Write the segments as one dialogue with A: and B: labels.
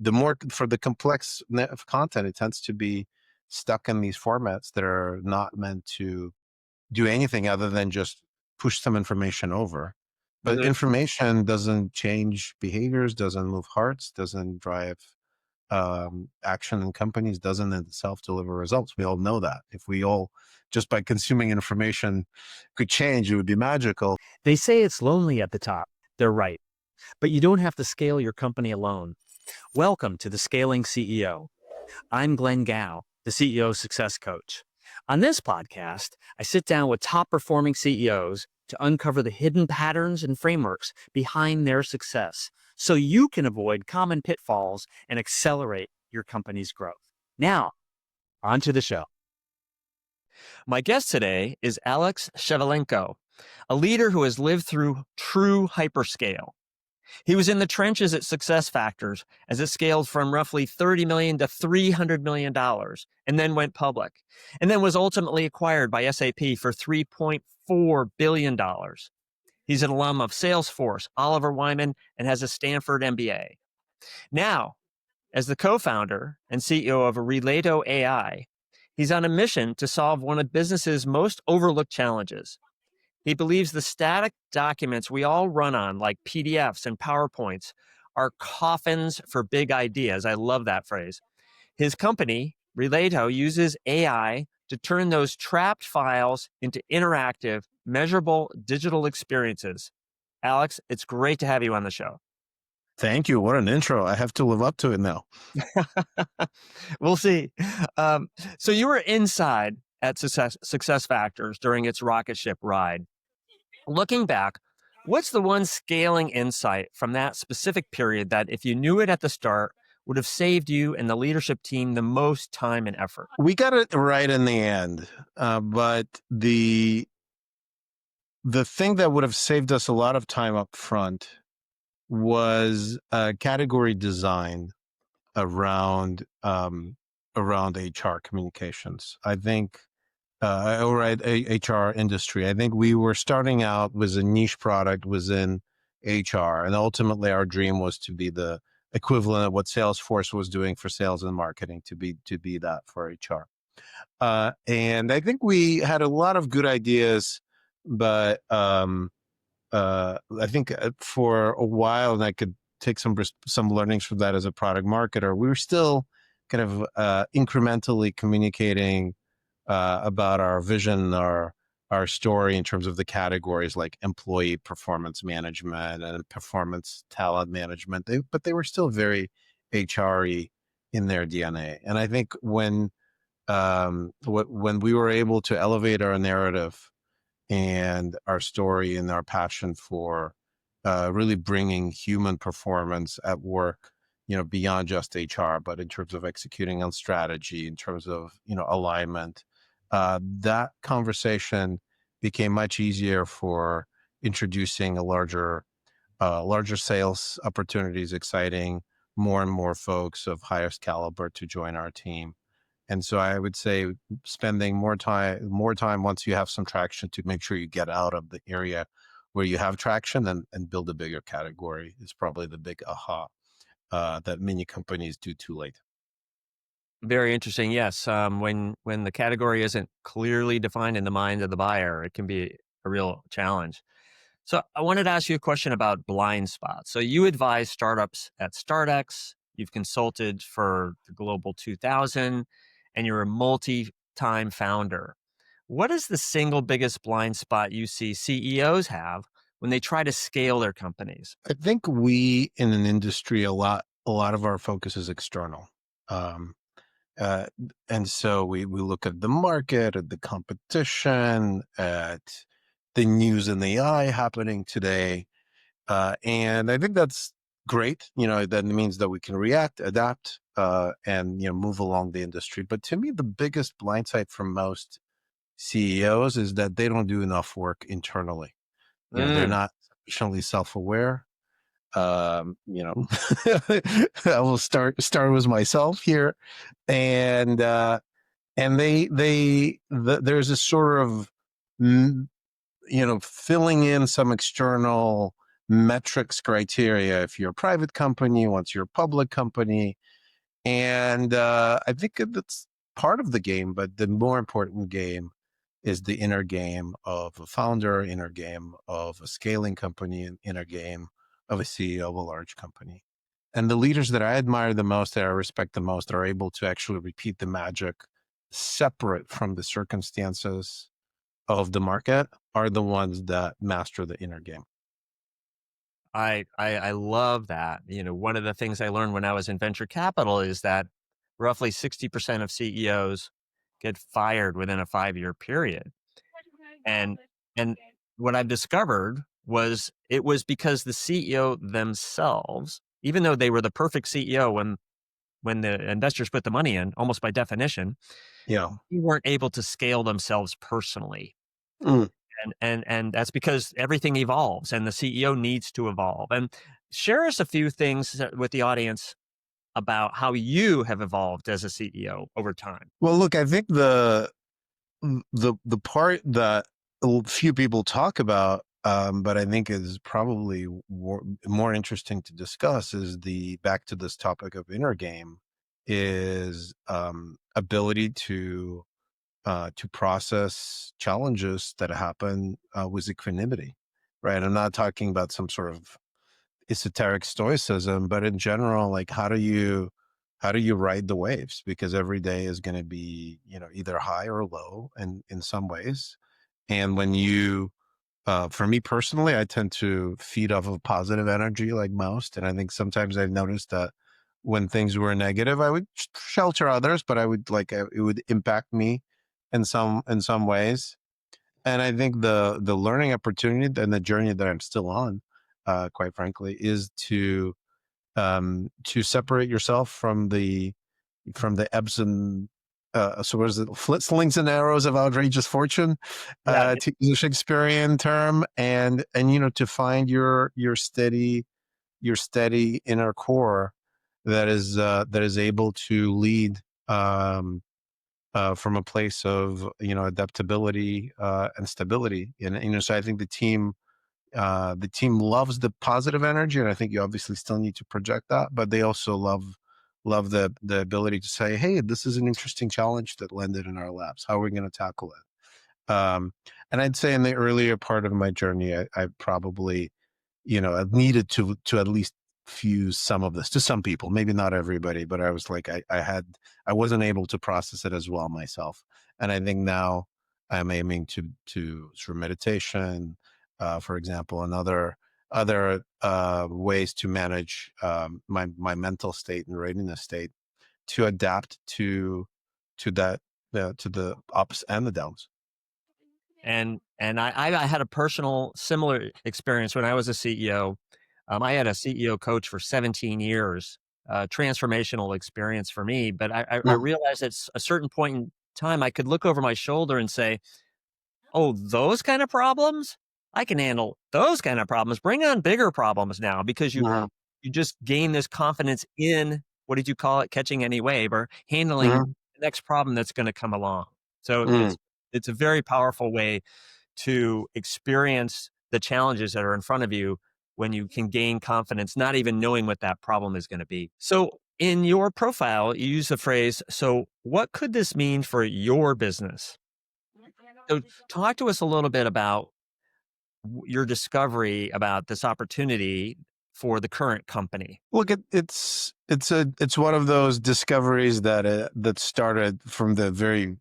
A: the more for the complex of content, it tends to be stuck in these formats that are not meant to do anything other than just push some information over. But information doesn't change behaviors, doesn't move hearts, doesn't drive action in companies, doesn't in itself deliver results. We all know that. If we all, just by consuming information, could change, it would be magical.
B: They say it's lonely at the top. They're right. But you don't have to scale your company alone. Welcome to the Scaling CEO. I'm Glenn Gao, the CEO Success Coach. On this podcast, I sit down with top performing CEOs to uncover the hidden patterns and frameworks behind their success so you can avoid common pitfalls and accelerate your company's growth. Now, on to the show. My guest today is Alex Shevelenko, a leader who has lived through true hyperscale. He was in the trenches at SuccessFactors as it scaled from roughly $30 million to $300 million and then went public, and then was ultimately acquired by SAP for $3.4 billion. He's an alum of Salesforce, Oliver Wyman, and has a Stanford MBA. Now, as the co-founder and CEO of Relayto AI, he's on a mission to solve one of business's most overlooked challenges. He believes the static documents we all run on, like PDFs and PowerPoints, are coffins for big ideas. I love that phrase. His company, Relayto, uses AI to turn those trapped files into interactive, measurable digital experiences. Alex, it's great to have you on the show.
A: Thank you. What an intro. I have to live up to it now.
B: We'll see. So you were inside at SuccessFactors during its rocket ship ride. Looking back, what's the one scaling insight from that specific period that, if you knew it at the start, would have saved you and the leadership team the most time and effort?
A: We got it right in the end, but the thing that would have saved us a lot of time up front was category design around HR communications. I think, or HR industry. I think we were starting out with a niche product within HR, and ultimately our dream was to be the equivalent of what Salesforce was doing for sales and marketing, to be that for HR. And I think we had a lot of good ideas, but I think for a while, and I could take some learnings from that as a product marketer, we were still kind of incrementally communicating about our vision, our story in terms of the categories like employee performance management and performance talent management. But they were still very HR-y in their DNA. And I think when we were able to elevate our narrative and our story and our passion for really bringing human performance at work, beyond just HR, but in terms of executing on strategy, in terms of, alignment, that conversation became much easier for introducing larger sales opportunities, exciting more and more folks of highest caliber to join our team. And so I would say spending more time once you have some traction to make sure you get out of the area where you have traction and build a bigger category is probably the big aha that many companies do too late.
B: Very interesting. Yes. When the category isn't clearly defined in the mind of the buyer, it can be a real challenge. So I wanted to ask you a question about blind spots. So you advise startups at StartX, you've consulted for the Global 2000, and you're a multi-time founder. What is the single biggest blind spot you see CEOs have when they try to scale their companies?
A: I think we in an industry, a lot of our focus is external. And so we look at the market, at the competition, at the news and AI happening today. And I think that's great. That means that we can react, adapt, and, move along the industry. But to me, the biggest blind side for most CEOs is that they don't do enough work internally. They're not sufficiently self-aware. I will start with myself here, and there's a sort of, filling in some external metrics criteria if you're a private company, once you're a public company. And I think that's part of the game, but the more important game is the inner game of a founder, inner game of a scaling company, and inner game of a CEO of a large company. And the leaders that I admire the most, that I respect the most, are able to actually repeat the magic separate from the circumstances of the market, are the ones that master the inner game.
C: I love that. One of the things I learned when I was in venture capital is that roughly 60% of CEOs get fired within a 5-year period. And and what I've discovered was it was because the CEO themselves, even though they were the perfect CEO when the investors put the money in, almost by definition,
A: Yeah.
C: they weren't able to scale themselves personally.
A: Mm.
C: And that's because everything evolves and the CEO needs to evolve. And share us a few things with the audience about how you have evolved as a CEO over time.
A: Well, look, I think the part that few people talk about, but I think is probably more interesting to discuss, is the back to this topic of inner game, is ability to process challenges that happen with equanimity, right? I'm not talking about some sort of esoteric stoicism, but in general, like how do you ride the waves? Because every day is going to be, either high or low, and in some ways. And when you, for me personally, I tend to feed off of positive energy like most. And I think sometimes I've noticed that when things were negative, I would shelter others, but I would it would impact me in some ways. And I think the learning opportunity and the journey that I'm still on, quite frankly, is to separate yourself from the ebbs and so what is it? Slings and arrows of outrageous fortune,
C: Yeah.
A: to use a Shakespearean term, and to find your steady inner core that is able to lead, from a place of adaptability and stability. And so I think the team loves the positive energy, and I think you obviously still need to project that, but they also love the ability to say, "Hey, this is an interesting challenge that landed in our laps. How are we going to tackle it?" And I'd say in the earlier part of my journey, I probably I needed to at least fuse some of this to some people, maybe not everybody, but I was like, I wasn't able to process it as well myself. And I think now I'm aiming to through meditation, for example, and other ways to manage my mental state and readiness state, to adapt to that, to the ups and the downs.
C: And I had a personal similar experience when I was a CEO. I had a CEO coach for 17 years, transformational experience for me. But I
A: Mm,
C: realized at a certain point in time, I could look over my shoulder and say, "Oh, those kind of problems, I can handle those kind of problems. Bring on bigger problems now," because
A: mhm,
C: you just gain this confidence in, what did you call it, catching any wave or handling
A: mhm,
C: the next problem that's going to come along. So
A: mm.
C: it's a very powerful way to experience the challenges that are in front of you when you can gain confidence, not even knowing what that problem is going to be. So, in your profile, you use the phrase, "So, what could this mean for your business?" So, talk to us a little bit about your discovery about this opportunity for the current company.
A: Look, it's one of those discoveries that started from the very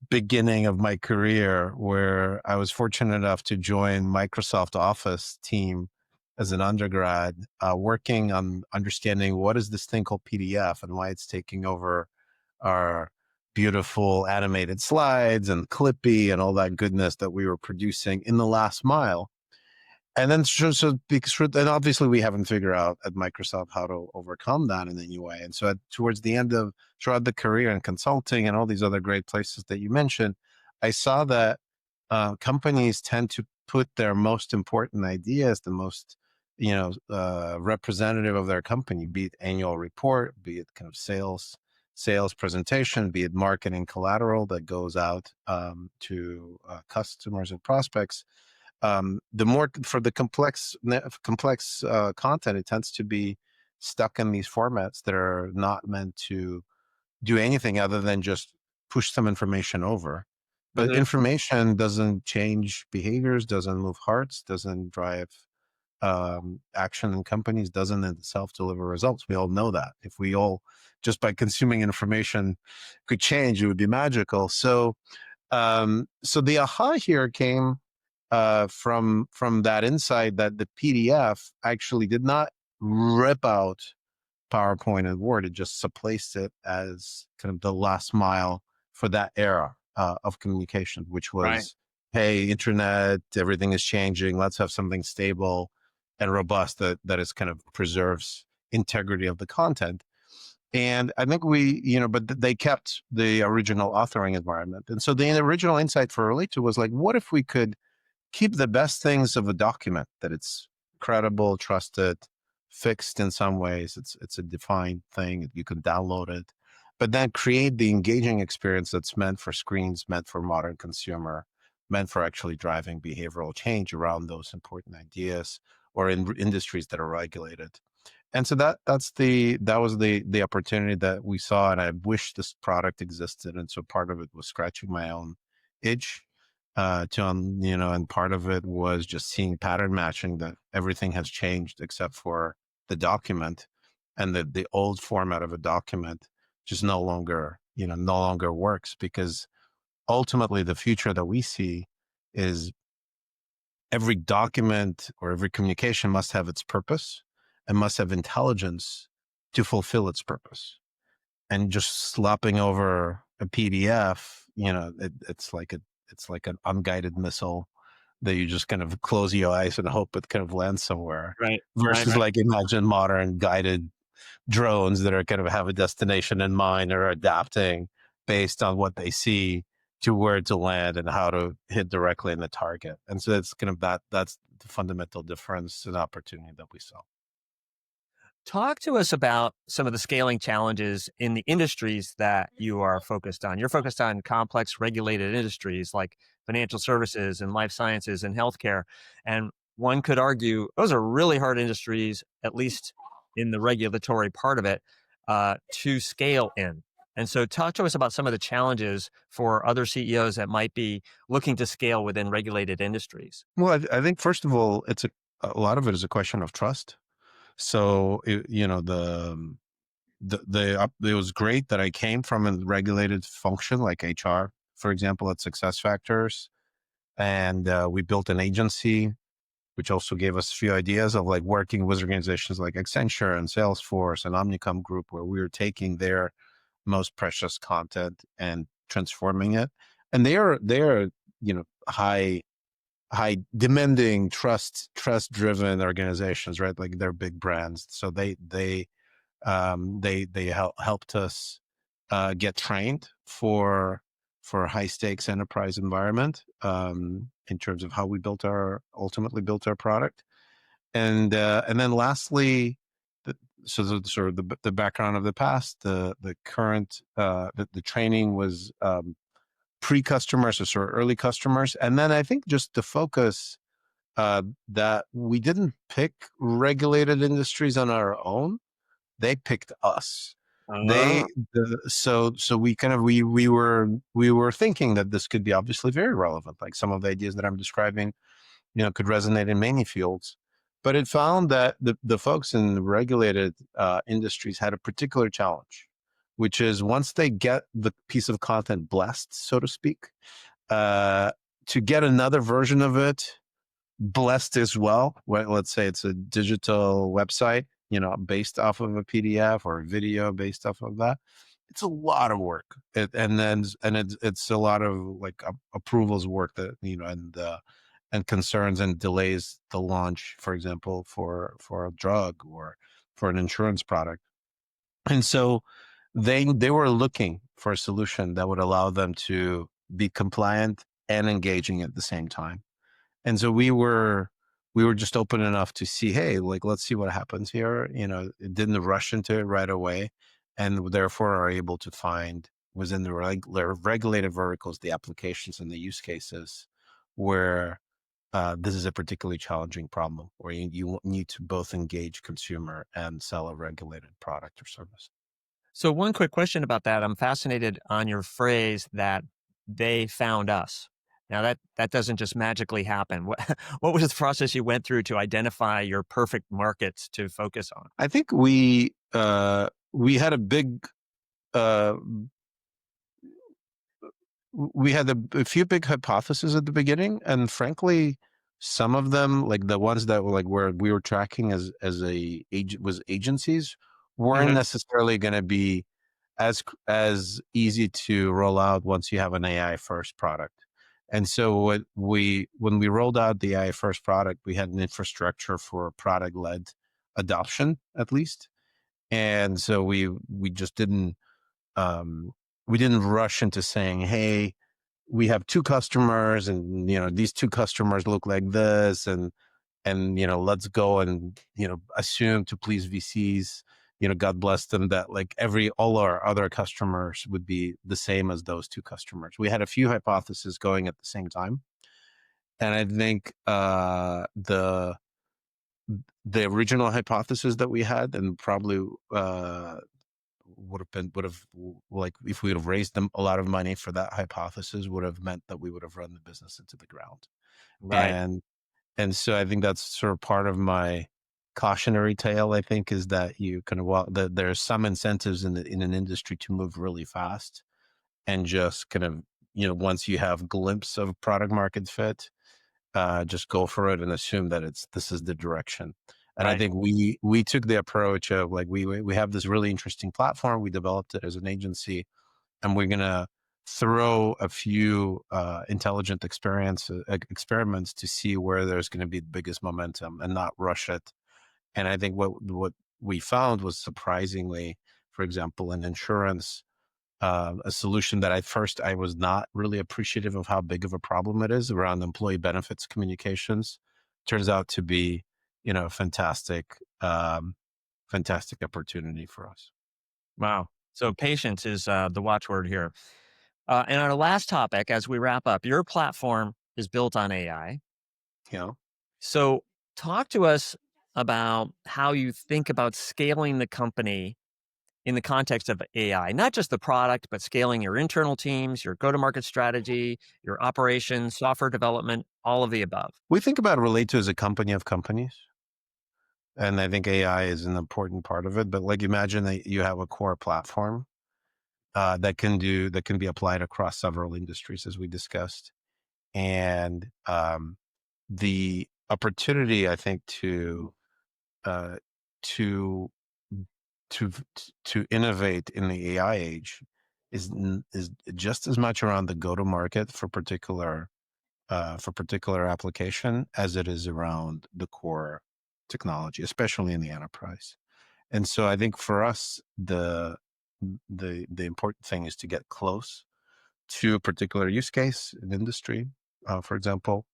A: beginning of my career, where I was fortunate enough to join Microsoft Office team as an undergrad, working on understanding what is this thing called PDF and why it's taking over our beautiful animated slides and Clippy and all that goodness that we were producing in the last mile. And then, so because then obviously we haven't figured out at Microsoft how to overcome that in any way. And so towards the end of throughout the career in consulting and all these other great places that you mentioned, I saw that companies tend to put their most important ideas, the most representative of their company, be it annual report, be it kind of sales presentation, be it marketing collateral that goes out to customers and prospects, the more for the complex content, it tends to be stuck in these formats that are not meant to do anything other than just push some information over. But
C: Mhm.
A: information doesn't change behaviors, doesn't move hearts, doesn't drive action in companies, doesn't in itself deliver results. We all know that. If we all, just by consuming information, could change, it would be magical. So the aha here came from that insight that the PDF actually did not rip out PowerPoint and Word. It just placed it as kind of the last mile for that era of communication, which
C: Right.
A: was, hey, internet, everything is changing. Let's have something stable and robust that is kind of preserves integrity of the content. And I think but they kept the original authoring environment. And so the original insight for Relayto was like, what if we could keep the best things of a document, that it's credible, trusted, fixed in some ways. It's a defined thing. You can download it, but then create the engaging experience that's meant for screens, meant for modern consumer, meant for actually driving behavioral change around those important ideas or in industries that are regulated. And so that was the opportunity that we saw, and I wish this product existed. And so part of it was scratching my own itch, and part of it was just seeing pattern matching, that everything has changed except for the document, and the old format of a document just no longer works, because ultimately the future that we see is every document or every communication must have its purpose and must have intelligence to fulfill its purpose. And just slopping over a PDF, it's like an unguided missile that you just kind of close your eyes and hope it kind of lands somewhere.
C: Right. Right.
A: Versus
C: Right.
A: like imagine modern guided drones that are kind of have a destination in mind or adapting based on what they see to where to land and how to hit directly in the target. And so it's kind of that's the fundamental difference and opportunity that we saw.
C: Talk to us about some of the scaling challenges in the industries that you are focused on. You're focused on complex regulated industries like financial services and life sciences and healthcare. And one could argue those are really hard industries, at least in the regulatory part of it, to scale in. And so, talk to us about some of the challenges for other CEOs that might be looking to scale within regulated industries.
A: Well, I think first of all, a lot of it is a question of trust. So it was great that I came from a regulated function like HR, for example, at SuccessFactors, and we built an agency, which also gave us a few ideas of like working with organizations like Accenture and Salesforce and Omnicom Group, where we were taking their most precious content and transforming it. And they are high demanding, trust driven organizations, right? Like they're big brands, so they helped us get trained for high stakes enterprise environment, in terms of how we ultimately built our product. And then lastly, the, so the sort of the background of the past, the current, the training was pre-customers, or sort of early customers. And then I think just the focus, that we didn't pick regulated industries on our own. They picked us.
C: Uh,
A: So we were thinking that this could be obviously very relevant. Like some of the ideas that I'm describing, could resonate in many fields. But it found that the folks in regulated industries had a particular challenge, which is once they get the piece of content blessed, so to speak, uh, to get another version of it blessed as well. Let's say it's a digital website, based off of a PDF or a video based off of that. It's a lot of work, it's a lot of like approvals work that and concerns and delays the launch, for example, for a drug or for an insurance product. And so they were looking for a solution that would allow them to be compliant and engaging at the same time. And so we were just open enough to see, hey, like, let's see what happens here. It didn't rush into it right away, and therefore are able to find within the regulated verticals the applications and the use cases where this is a particularly challenging problem where you need to both engage consumer and sell a regulated product or service.
C: So one quick question about that. I'm fascinated on your phrase that they found us. Now that doesn't just magically happen. What what was the process you went through to identify your perfect markets to focus on?
A: I think we had a big uh, we had a few big hypotheses at the beginning, and frankly, some of them, like the ones that were like where we were tracking as agencies, weren't
C: Hmm.
A: necessarily going to be as easy to roll out once you have an AI first product. And so when we rolled out the AI first product, we had an infrastructure for product led adoption at least, and so we just didn't um, we didn't rush into saying, hey, we have two customers and these two customers look like this, and let's go and assume to please VCs, God bless them, that like all our other customers would be the same as those two customers. We had a few hypotheses going at the same time, and I think the original hypothesis that we had, and probably would have like if we would have raised them a lot of money for that hypothesis, would have meant that we would have run the business into the ground.
C: Right.
A: And so I think that's sort of part of my cautionary tale, I think, is that you kind of, well, that there's some incentives in an industry to move really fast and just kind of, once you have glimpse of product market fit, just go for it and assume that this is the direction. And I
C: Right.
A: think we took the approach of like, we have this really interesting platform. We developed it as an agency, and we're gonna throw a few intelligent experiments to see where there's going to be the biggest momentum and not rush it. And I think what we found was surprisingly, for example, in insurance, a solution that at first I was not really appreciative of how big of a problem it is around employee benefits communications, turns out to be, a fantastic opportunity for us.
C: Wow. So patience is the watchword here. And on our last topic, as we wrap up, your platform is built on AI.
A: You know,
C: So talk to us about how you think about scaling the company in the context of AI, not just the product, but scaling your internal teams, your go to market strategy, your operations, software development, all of the above.
A: we think about Relayto as a company of companies. And I think AI is an important part of it. But like, imagine that you have a core platform that can be applied across several industries, as we discussed. And the opportunity, I think, uh, to to to innovate in the AI age is just as much around the go to market for particular application as it is around the core technology, especially in the enterprise. And so I think for us, the important thing is to get close to a particular use case in industry, for example,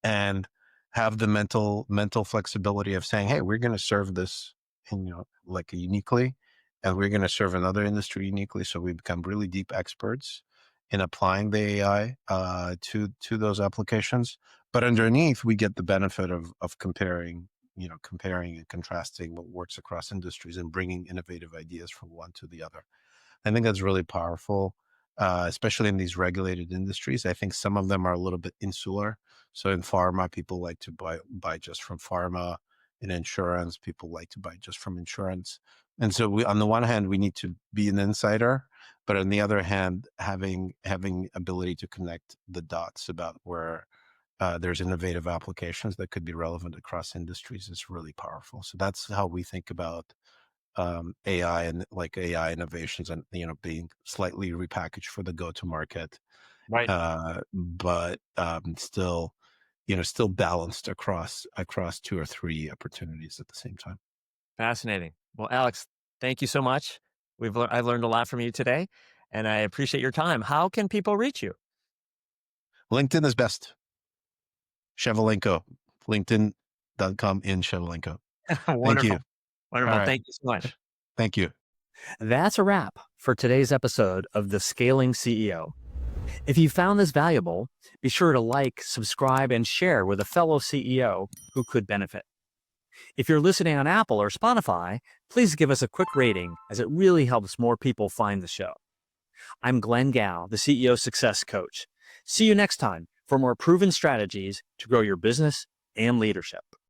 A: and have the mental flexibility of saying, hey, we're going to serve this like uniquely, and we're going to serve another industry uniquely, so we become really deep experts in applying the AI to those applications. But underneath, we get the benefit of comparing and contrasting what works across industries and bringing innovative ideas from one to the other. I think that's really powerful, especially in these regulated industries. I think some of them are a little bit insular. So in pharma, people like to buy just from pharma. In insurance, people like to buy just from insurance. And so on the one hand, we need to be an insider, but on the other hand, having ability to connect the dots about where there's innovative applications that could be relevant across industries is really powerful. So that's how we think about AI and like AI innovations, and being slightly repackaged for the go to market,
C: Right.
A: but still still balanced across two or three opportunities at the same time.
C: Fascinating. Well, Alex, thank you so much. I've learned a lot from you today, and I appreciate your time. How can people reach you?
A: LinkedIn is best. Shevelenko, LinkedIn.com in Shevelenko. Thank you.
C: Wonderful.
A: All
C: Wonderful.
A: right.
C: Thank you so much.
A: Thank you.
B: That's a wrap for today's episode of The Scaling CEO. If you found this valuable, be sure to like, subscribe, and share with a fellow CEO who could benefit. If you're listening on Apple or Spotify, please give us a quick rating as it really helps more people find the show. I'm Glenn Gow, the CEO Success Coach. See you next time for more proven strategies to grow your business and leadership.